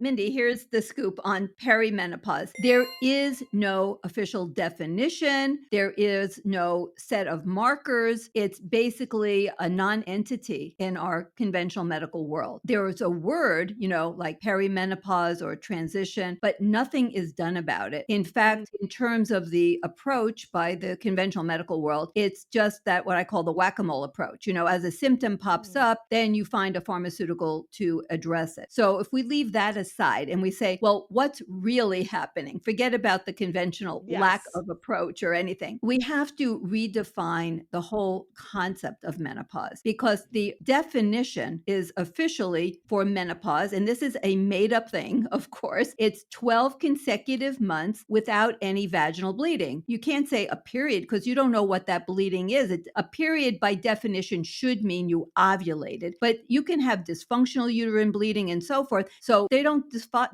Mindy, here's the scoop on perimenopause. There is no official definition. There is no set of markers. It's basically a non-entity in our conventional medical world. There is a word, like perimenopause or transition, but nothing is done about it. In Mm. fact, in terms of the approach by the conventional medical world, it's just that what I call the whack-a-mole approach. As a symptom pops up, then you find a pharmaceutical to address it. So if we leave that aside and we say, well, what's really happening? Forget about the conventional lack Yes. of approach or anything. We have to redefine the whole concept of menopause because the definition is officially for menopause, and this is a made up thing, of course. It's 12 consecutive months without any vaginal bleeding. You can't say a period because you don't know what that bleeding is. A period by definition should mean you ovulated, but you can have dysfunctional uterine bleeding and so forth. So they don't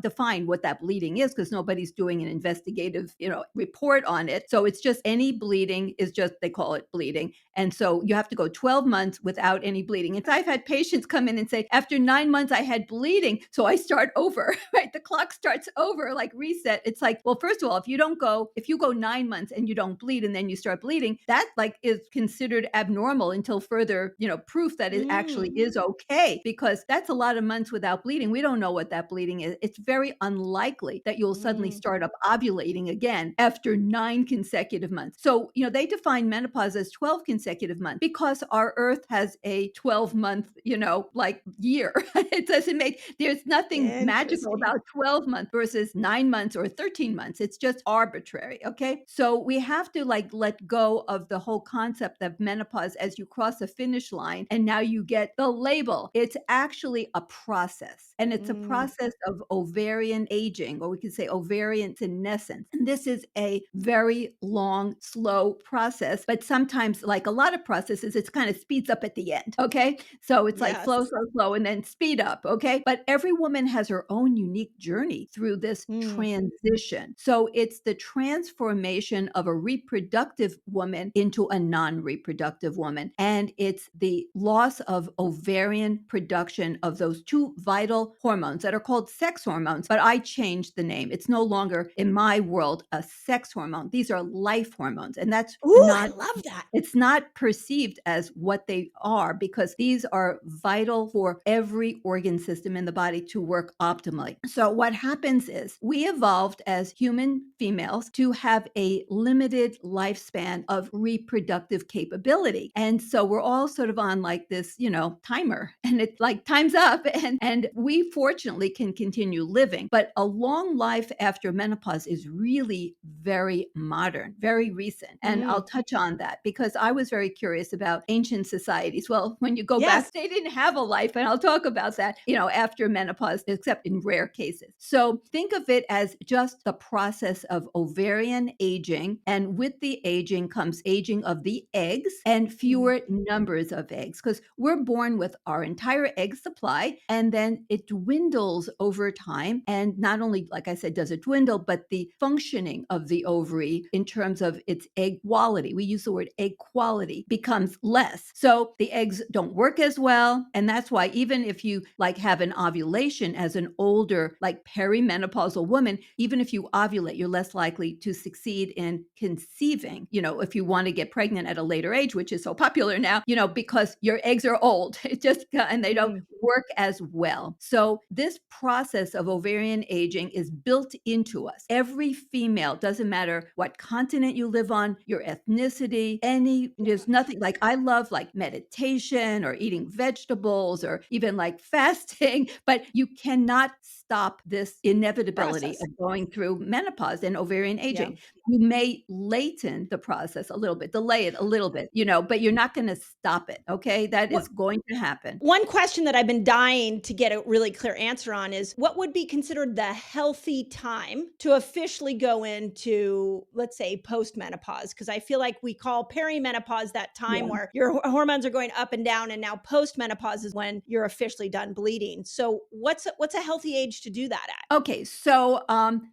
define what that bleeding is because nobody's doing an investigative, report on it. So it's just any bleeding is just, they call it bleeding. And so you have to go 12 months without any bleeding. And so I've had patients come in and say, after 9 months, I had bleeding. So I start over, right? The clock starts over, like reset. It's like, well, first of all, if you go 9 months and you don't bleed and then you start bleeding, that like is considered abnormal until further, proof that it actually Mm. is okay, because that's a lot of months without bleeding. We don't know what that bleeding is. It's very unlikely that you'll suddenly Mm. start up ovulating again after 9 consecutive months. So, they define menopause as 12 consecutive months because our earth has a 12-month, like year. It doesn't there's nothing magical Interesting. about 12 months versus 9 months or 13 months. It's just arbitrary. Okay. So we have to like let go of the whole concept of menopause as you cross a finish line and now you get the label. It's actually a process, and it's a Mm. process of ovarian aging, or we could say ovarian senescence. And this is a very long, slow process, but sometimes, like a lot of processes, it's kind of speeds up at the end. Okay. So it's like Yes. slow, slow, slow, and then speed up. Okay. But every woman has her own unique journey through this Mm. transition. So it's the transformation of a reproductive woman into a non reproductive woman. And it's the loss of ovarian production of those two vital hormones that are called sex hormones. But I changed the name. It's no longer, in my world, a sex hormone. These are life hormones. And that's Ooh, I not love that. it's not perceived as what they are because these are vital for every organ system in the body to work optimally. So what happens is we evolved as human females to have a limited lifespan of reproductive capability. And so we're all sort of on like this, timer, and it's like time's up, and we fortunately can continue living. But a long life after menopause is really very modern, very recent. And I'll Mm. touch on that because I was very curious about ancient societies. Well, when you go back, Yes. they didn't have a life. And I'll talk about that, after menopause, except in rare cases. So think of it as just the process of ovarian aging. And with the aging comes aging of the eggs and Mm. fewer numbers of eggs because we're born with our entire egg supply and then it dwindles over time. And not only, like I said, does it dwindle, but the functioning of the ovary in terms of its egg quality, we use the word egg quality, becomes less. So the eggs don't work as well. And that's why even if you like have an ovulation as an older, like perimenopausal woman, even if you ovulate, you're less likely to succeed in conceiving, if you want to get pregnant at a later age, which is so popular now, because your eggs are old. It just, and they don't Mm. work as well. So this process of ovarian aging is built into us. Every female, doesn't matter what continent you live on, your ethnicity, there's nothing like, I love like meditation or eating vegetables or even like fasting, but you cannot stop this inevitability Process. of going through menopause and ovarian Yeah. aging. You may laten the process a little bit, delay it a little bit, but you're not going to stop it. Okay. That What is going to happen. One question that I've been dying to get a really clear answer on is what would be considered the healthy time to officially go into, let's say, postmenopause? Because I feel like we call perimenopause that time Yeah. where your hormones are going up and down, and now postmenopause is when you're officially done bleeding. So, what's a healthy age to do that at? Okay, so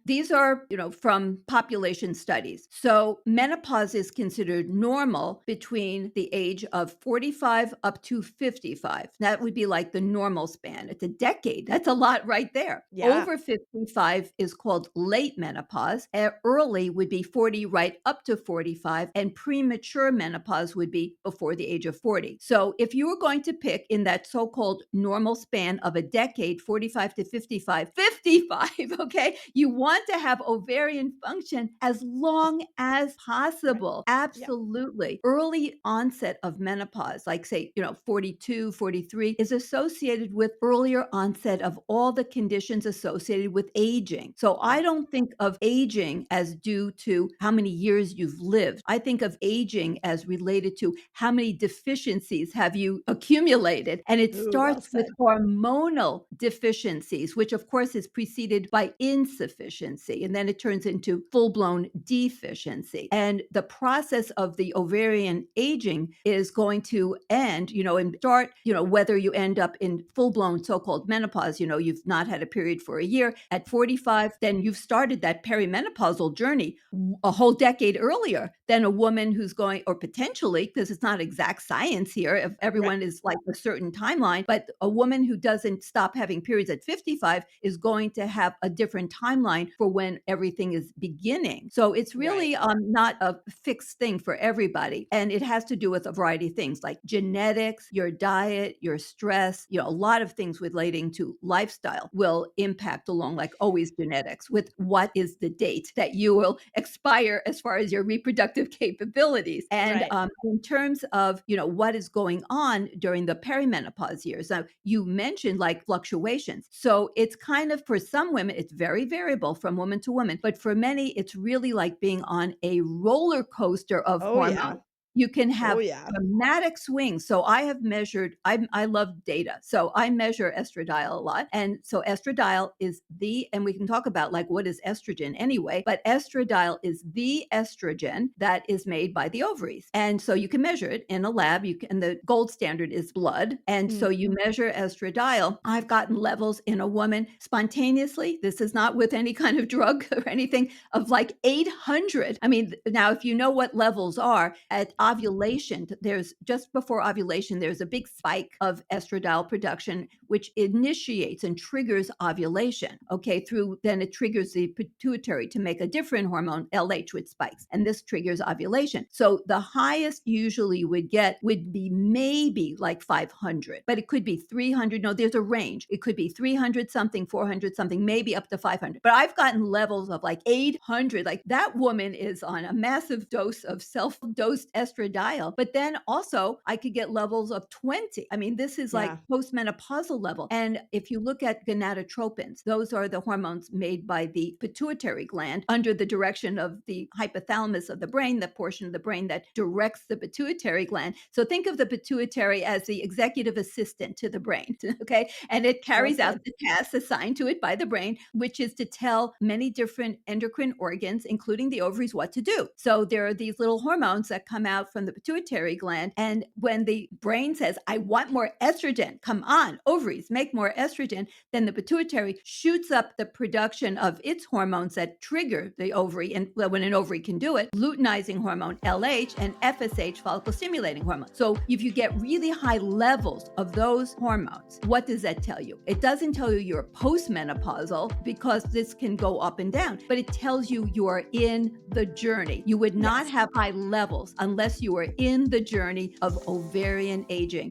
these are, from population studies. So menopause is considered normal between the age of 45 up to 55. That would be like the normal span. It's a decade. That's a lot right right there. Yeah. Over 55 is called late menopause. Early would be 40 right up to 45, and premature menopause would be before the age of 40. So if you were going to pick in that so-called normal span of a decade, 45 to 55, 55, okay, you want to have ovarian function as long as Right. possible. Yeah. Absolutely. Early onset of menopause, like say, 42, 43, is associated with earlier onset of all the conditions associated with aging. So I Right. don't think of aging as due to how many years you've lived. I think of aging as related to how many deficiencies have you accumulated. And it Ooh, well starts with said. hormonal deficiencies, which of course is preceded by insufficiency. And then it turns into full blown deficiency. And the process of the ovarian aging is going to end, and start, whether you end up in full blown so called menopause, you've not had a period for a year at 45, then you've started that perimenopausal journey a whole decade earlier than a woman who's going, or potentially, because it's not exact science here, if Right. everyone is like a certain timeline, but a woman who doesn't stop having periods at 55 is going to have a different timeline for when everything is beginning. So it's Right. really not a fixed thing for everybody. And it has to do with a variety of things like genetics, your diet, your stress, a lot of things relating to lifestyle will impact along, like always genetics, with what is the date that you will expire as far as your reproductive capabilities. And Right. in terms of, what is going on during the perimenopause years, now you mentioned like fluctuations. So it's kind of, for some women, it's very variable from woman to woman, but for many, it's really like being on a roller coaster of Oh, yeah. hormones. You can Oh, have yeah. dramatic swings. So I have measured, I love data. So I measure estradiol a lot. And so estradiol is and we can talk about like what is estrogen anyway, but estradiol is the estrogen that is made by the ovaries. And so you can measure it in a lab. And the gold standard is blood. And so Mm. you measure estradiol. I've gotten levels in a woman spontaneously. This is not with any kind of drug or anything, of like 800. I mean, now if you know what levels are at ovulation, there's just before ovulation, there's a big spike of estradiol production, which initiates and triggers ovulation. Okay, then it triggers the pituitary to make a different hormone, LH, which spikes, and this triggers ovulation. So the highest usually you would get would be maybe like 500, but it could be 300. No, there's a range. It could be 300 something, 400 something, maybe up to 500. But I've gotten levels of like 800. Like that woman is on a massive dose of self-dosed estradiol. But then also I could get levels of 20. I mean, this is like Yeah. postmenopausal level. And if you look at gonadotropins, those are the hormones made by the pituitary gland under the direction of the hypothalamus of the brain, the portion of the brain that directs the pituitary gland. So think of the pituitary as the executive assistant to the brain, okay? And it Well carries out said. the tasks assigned to it by the brain, which is to tell many different endocrine organs, including the ovaries, what to do. So there are these little hormones that come out from the pituitary gland. And when the brain says, I want more estrogen, come on, ovaries, make more estrogen, then the pituitary shoots up the production of its hormones that trigger the ovary. And well, when an ovary can do it, luteinizing hormone, LH, and FSH, follicle stimulating hormone. So if you get really high levels of those hormones, what does that tell you? It doesn't tell you you're postmenopausal, because this can go up and down, but it tells you you are in the journey. You would not Yes. have high levels unless you are in the journey of ovarian aging.